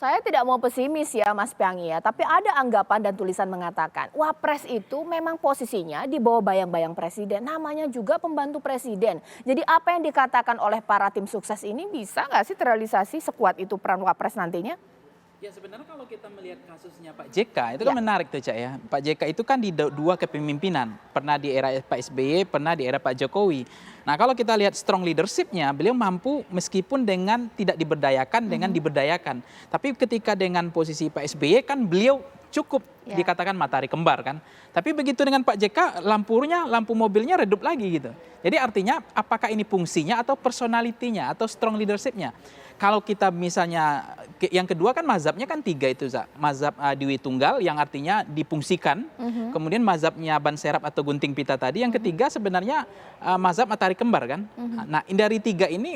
Saya tidak mau pesimis ya Mas Piangi ya, tapi ada anggapan dan tulisan mengatakan Wapres itu memang posisinya di bawah bayang-bayang presiden, namanya juga pembantu presiden. Jadi apa yang dikatakan oleh para tim sukses ini bisa nggak sih terrealisasi sekuat itu peran Wapres nantinya? Ya sebenarnya kalau kita melihat kasusnya Pak JK itu kan menarik tuh Cak ya. Pak JK itu kan di dua kepemimpinan, pernah di era Pak SBY, pernah di era Pak Jokowi. Nah kalau kita lihat strong leadership-nya, beliau mampu meskipun dengan tidak diberdayakan, dengan diberdayakan. Tapi ketika dengan posisi Pak SBY kan beliau cukup dikatakan matahari kembar kan. Tapi begitu dengan Pak JK, lampu mobilnya redup lagi gitu. Jadi artinya apakah ini fungsinya atau personalitinya atau strong leadership-nya. Kalau kita misalnya, yang kedua kan mazhabnya kan tiga itu, mazhab Dewi Tunggal yang artinya difungsikan, kemudian mazhabnya Ban Serap atau Gunting Pita tadi, yang ketiga sebenarnya mazhab matahari kembar kan. Nah dari tiga ini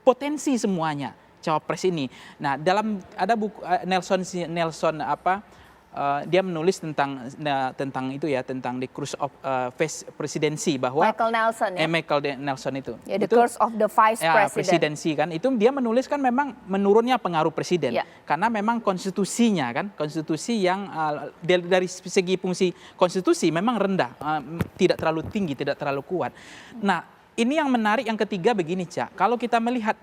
potensi semuanya cawapres ini. Nah ada buku Nelson dia menulis tentang itu ya, tentang the curse of vice presidency, bahwa Michael Nelson ya. Michael Nelson itu. Ya, the curse of the vice president. Presidency kan, itu dia menulis kan memang menurunnya pengaruh presiden. Karena memang konstitusinya kan, konstitusi yang dari segi fungsi konstitusi memang rendah, tidak terlalu tinggi, tidak terlalu kuat. Nah, ini yang menarik yang ketiga begini Cak, kalau kita melihat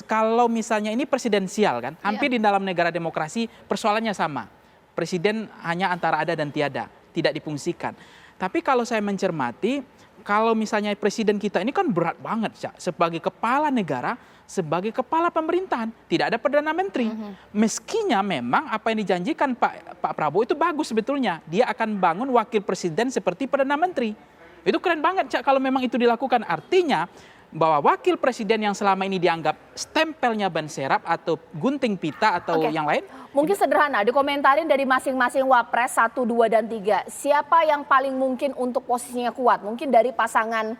kalau misalnya ini presidensial kan, hampir di dalam negara demokrasi persoalannya sama. Presiden hanya antara ada dan tiada, tidak difungsikan. Tapi kalau saya mencermati, kalau misalnya presiden kita ini kan berat banget, Cak, sebagai kepala negara, sebagai kepala pemerintahan, tidak ada perdana menteri. Meskinya memang apa yang dijanjikan Pak Prabowo itu bagus sebetulnya. Dia akan bangun wakil presiden seperti perdana menteri. Itu keren banget, Cak, kalau memang itu dilakukan. Artinya bahwa wakil presiden yang selama ini dianggap stempelnya Ban Serap atau Gunting Pita atau yang lain. Mungkin sederhana, dikomentarin dari masing-masing Wapres 1, 2, dan 3. Siapa yang paling mungkin untuk posisinya kuat? Mungkin dari pasangan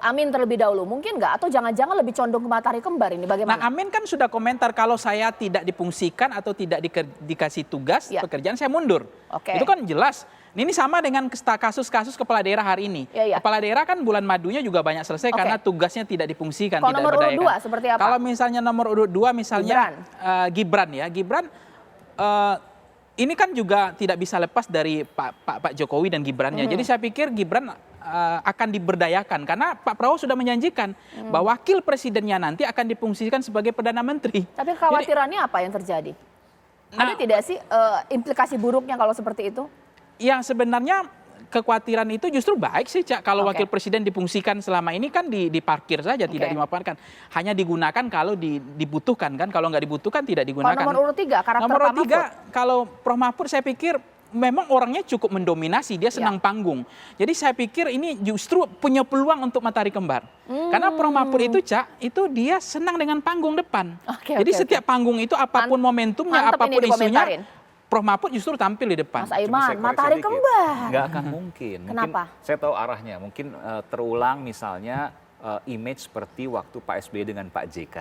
Amin terlebih dahulu. Mungkin nggak? Atau jangan-jangan lebih condong ke matahari kembar ini bagaimana? Nah Amin kan sudah komentar kalau saya tidak difungsikan atau tidak dikasih tugas pekerjaan saya mundur. Itu kan jelas. Ini sama dengan kasus-kasus kepala daerah hari ini. Kepala daerah kan bulan madunya juga banyak selesai karena tugasnya tidak difungsikan. Kalau nomor urut 2 seperti apa? Kalau misalnya nomor urut 2 misalnya Gibran ya. Gibran ini kan juga tidak bisa lepas dari Pak Jokowi dan Gibrannya. Jadi saya pikir Gibran akan diberdayakan karena Pak Prabowo sudah menjanjikan bahwa wakil presidennya nanti akan difungsikan sebagai Perdana Menteri. Tapi kekhawatirannya apa yang terjadi? Ada tidak sih implikasi buruknya kalau seperti itu? Ya sebenarnya kekhawatiran itu justru baik sih Cak. Kalau wakil presiden difungsikan selama ini kan diparkir saja, tidak dimanfaatkan. Hanya digunakan kalau dibutuhkan kan. Kalau nggak dibutuhkan tidak digunakan. Kalau nomor urut 3 karakter nomor Pak urut 3 Mahfud. kalau Prof Mahfud saya pikir memang orangnya cukup mendominasi, dia senang panggung. Jadi saya pikir ini justru punya peluang untuk matahari kembar. Karena Prof Mahfud itu Cak, itu dia senang dengan panggung depan. Jadi setiap panggung itu apapun momentumnya, apapun isunya, Prof Mahfud justru tampil di depan. Mas Aiman, matahari kembar. Nggak akan mungkin. Kenapa? Saya tahu arahnya. Mungkin terulang misalnya image seperti waktu Pak SBY dengan Pak JK.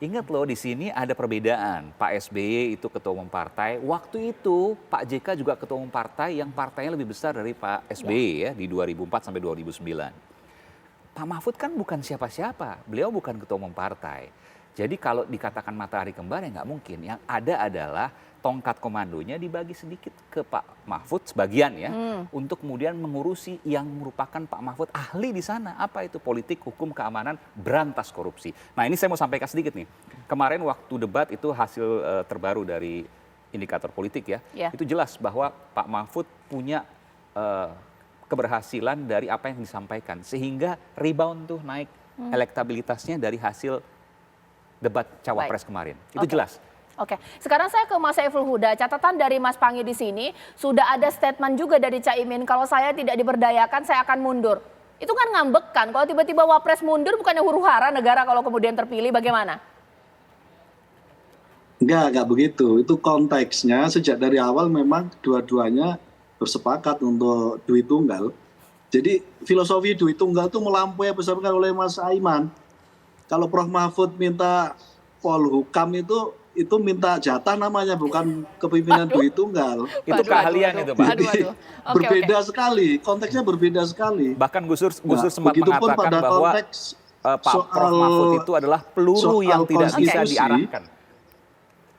Ingat loh di sini ada perbedaan. Pak SBY itu ketua umum partai. Waktu itu Pak JK juga ketua umum partai yang partainya lebih besar dari Pak SBY ya di 2004 sampai 2009. Pak Mahfud kan bukan siapa-siapa. Beliau bukan ketua umum partai. Jadi kalau dikatakan matahari kembar ya nggak mungkin. Yang ada adalah tongkat komandonya dibagi sedikit ke Pak Mahfud sebagian ya, untuk kemudian mengurusi yang merupakan Pak Mahfud ahli di sana. Apa itu? Politik, hukum, keamanan, berantas korupsi. Nah ini saya mau sampaikan sedikit nih. Kemarin waktu debat itu hasil terbaru dari indikator politik ya, itu jelas bahwa Pak Mahfud punya keberhasilan dari apa yang disampaikan. Sehingga rebound tuh naik elektabilitasnya dari hasil debat cawapres kemarin. Itu jelas. Sekarang saya ke Mas Saiful Huda. Catatan dari Mas Pangi di sini sudah ada statement juga dari Caimin kalau saya tidak diberdayakan saya akan mundur. Itu kan ngambek kan? Kalau tiba-tiba Wapres mundur bukannya huru-hara negara kalau kemudian terpilih bagaimana? Enggak begitu. Itu konteksnya sejak dari awal memang dua-duanya bersepakat untuk duit tunggal. Jadi filosofi duit tunggal itu melampaui apa disampaikan oleh Mas Aiman. Kalau Prof Mahfud minta Polhukam itu minta jatah namanya, bukan kepimpinan duit tunggal. Itu keahlian itu Pak. Berbeda sekali, konteksnya berbeda sekali. Bahkan Gus Dur sempat mengatakan bahwa Pak Prof Mahfud itu adalah peluru yang tidak bisa diarahkan.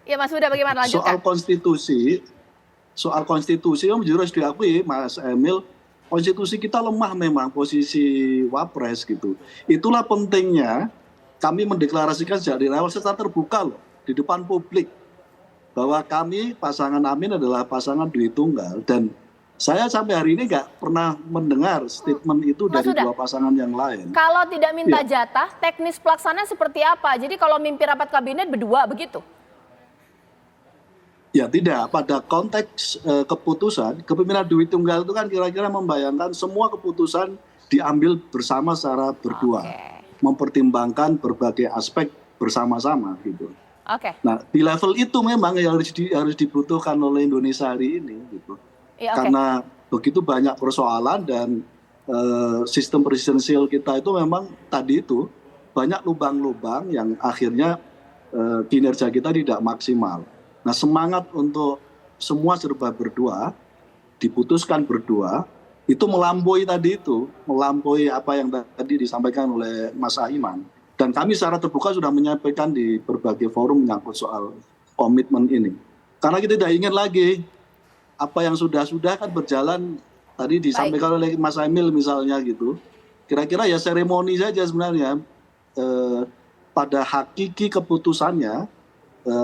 Ya Mas Huda, bagaimana Soal lanjutkan? konstitusi yang harus diakui Mas Emil, konstitusi kita lemah memang posisi wapres gitu. Itulah pentingnya kami mendeklarasikan sejak dari awal secara terbuka loh di depan publik bahwa kami pasangan Amin adalah pasangan duit tunggal, dan saya sampai hari ini nggak pernah mendengar statement itu Mas dari Huda, dua pasangan yang lain. kalau tidak minta Iya. jatah, teknis pelaksanaan seperti apa? Jadi kalau mimpi rapat kabinet berdua begitu? Ya tidak, pada konteks keputusan, kepemimpinan duit tunggal itu kan kira-kira membayangkan semua keputusan diambil bersama secara berdua, Oke. mempertimbangkan berbagai aspek bersama-sama gitu. Oke. Nah di level itu memang yang harus dibutuhkan oleh Indonesia hari ini gitu. Iya, oke. Karena begitu banyak persoalan dan sistem presidensial kita itu memang tadi itu banyak lubang-lubang yang akhirnya kinerja kita tidak maksimal. Nah semangat untuk semua serba berdua, diputuskan berdua, itu melampaui tadi itu, melampaui apa yang tadi disampaikan oleh Mas Aiman. Dan kami secara terbuka sudah menyampaikan di berbagai forum menyangkut soal komitmen ini. Karena kita tidak ingin lagi apa yang sudah-sudah kan berjalan tadi disampaikan oleh Mas Emil misalnya gitu. Kira-kira ya seremoni saja sebenarnya. Pada hakiki keputusannya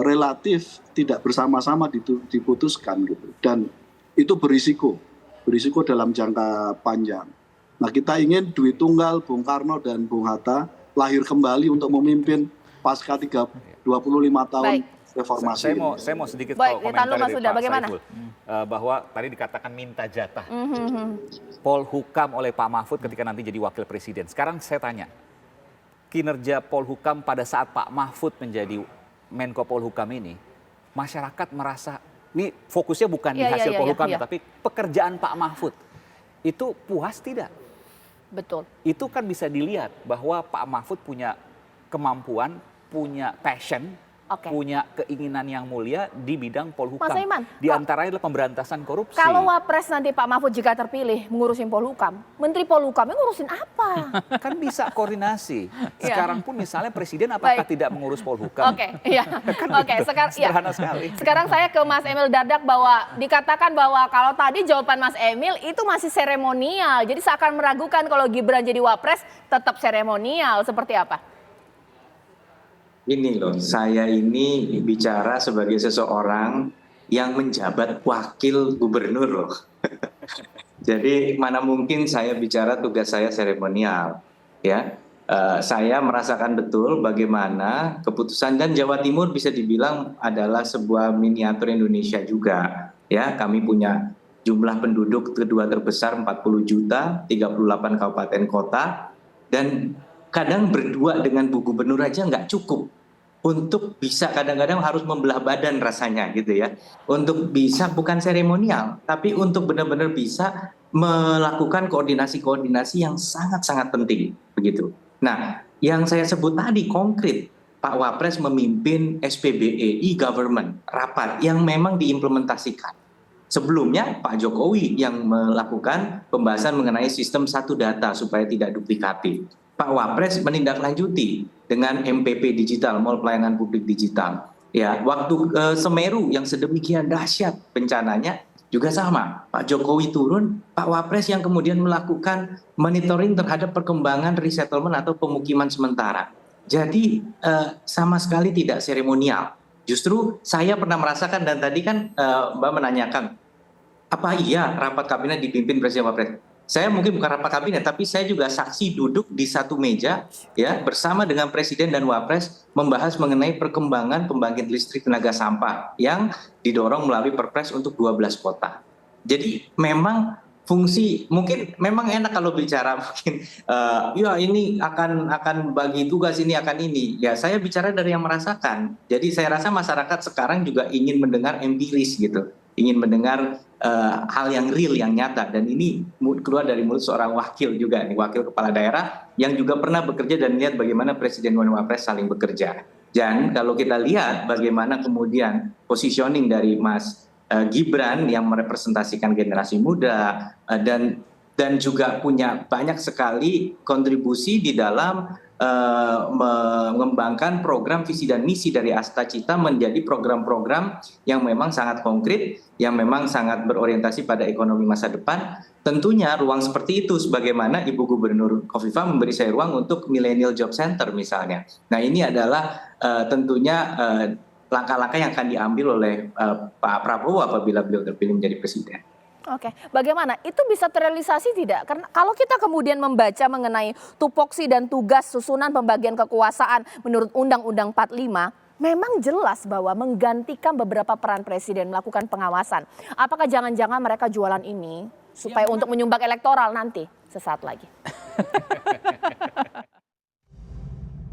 relatif tidak bersama-sama diputuskan gitu. Dan itu berisiko dalam jangka panjang. Nah kita ingin duit tunggal Bung Karno dan Bung Hatta lahir kembali untuk memimpin pasca 25 tahun Baik. reformasi. Saya mau sedikit Baik, komentar ditahan dulu, Mas dari Huda, Pak bagaimana? Saiful. Bahwa tadi dikatakan minta jatah. Mhm. Polhukam oleh Pak Mahfud ketika nanti jadi wakil presiden. Sekarang saya tanya, kinerja Polhukam pada saat Pak Mahfud menjadi Menko Polhukam ini, masyarakat merasa, ini fokusnya bukan di Iya, hasil iya, Polhukamnya, iya. tapi pekerjaan Pak Mahfud. Itu puas tidak? Betul. Itu kan bisa dilihat bahwa Pak Mahfud punya kemampuan, punya passion, Oke. punya keinginan yang mulia di bidang Polhukam. Mas Aiman, Di antaranya adalah pemberantasan korupsi. Kalau Wapres nanti Pak Mahfud jika terpilih mengurusin Polhukam, Menteri Polhukamnya ngurusin apa? Kan bisa koordinasi. Iya. Sekarang pun misalnya presiden apakah Baik. tidak mengurus Polhukam? Oke, iya. Oke, sekarang ya. Sederhana sekali. Sekarang saya ke Mas Emil Dardak bahwa dikatakan bahwa kalau tadi jawaban Mas Emil itu masih seremonial. Jadi seakan meragukan kalau Gibran jadi Wapres tetap seremonial. Seperti apa? Ini loh, saya ini bicara sebagai seseorang yang menjabat wakil gubernur loh. Jadi mana mungkin saya bicara tugas saya seremonial, ya. Saya merasakan betul bagaimana keputusan, dan Jawa Timur bisa dibilang adalah sebuah miniatur Indonesia juga, ya. Kami punya jumlah penduduk kedua terbesar 40 juta, 38 kabupaten kota, dan kadang berdua dengan Bu Gubernur aja nggak cukup untuk bisa, kadang-kadang harus membelah badan rasanya gitu ya, untuk bisa bukan seremonial tapi untuk benar-benar bisa melakukan koordinasi-koordinasi yang sangat-sangat penting begitu. Nah, yang saya sebut tadi konkret, Pak Wapres memimpin SPBE e-government rapat yang memang diimplementasikan. Sebelumnya Pak Jokowi yang melakukan pembahasan mengenai sistem satu data supaya tidak duplikatif. Pak Wapres menindaklanjuti dengan MPP digital, Mall Pelayanan Publik Digital. Ya, waktu Semeru yang sedemikian dahsyat bencananya juga sama. Pak Jokowi turun, Pak Wapres yang kemudian melakukan monitoring terhadap perkembangan resettlement atau pemukiman sementara. Jadi sama sekali tidak seremonial. Justru saya pernah merasakan, dan tadi kan Mbak menanyakan, apa iya rapat kabinet dipimpin Presiden Wapres? Saya mungkin bukan rapat kabinet, tapi saya juga saksi duduk di satu meja ya bersama dengan Presiden dan Wapres membahas mengenai perkembangan pembangkit listrik tenaga sampah yang didorong melalui Perpres untuk 12 kota. Jadi memang fungsi, mungkin memang enak kalau bicara mungkin ya ini akan bagi tugas, ini akan ini. Ya saya bicara dari yang merasakan. Jadi saya rasa masyarakat sekarang juga ingin mendengar empiris gitu. Ingin mendengar hal yang real, yang nyata, dan ini keluar dari mulut seorang wakil juga nih, wakil kepala daerah yang juga pernah bekerja dan lihat bagaimana Presiden dan Wapres saling bekerja. Dan kalau kita lihat bagaimana kemudian positioning dari Mas Gibran yang merepresentasikan generasi muda dan juga punya banyak sekali kontribusi di dalam mengembangkan program visi dan misi dari Asta Cita menjadi program-program yang memang sangat konkret, yang memang sangat berorientasi pada ekonomi masa depan. Tentunya ruang seperti itu sebagaimana Ibu Gubernur Khofifah memberi saya ruang untuk Millennial Job Center misalnya. Nah ini adalah tentunya langkah-langkah yang akan diambil oleh Pak Prabowo apabila beliau terpilih menjadi presiden. Oke, bagaimana? Itu bisa terrealisasi tidak? Karena kalau kita kemudian membaca mengenai tupoksi dan tugas susunan pembagian kekuasaan menurut Undang-Undang 45, memang jelas bahwa menggantikan beberapa peran presiden melakukan pengawasan. Apakah jangan-jangan mereka jualan ini supaya untuk menyumbang elektoral nanti sesaat lagi?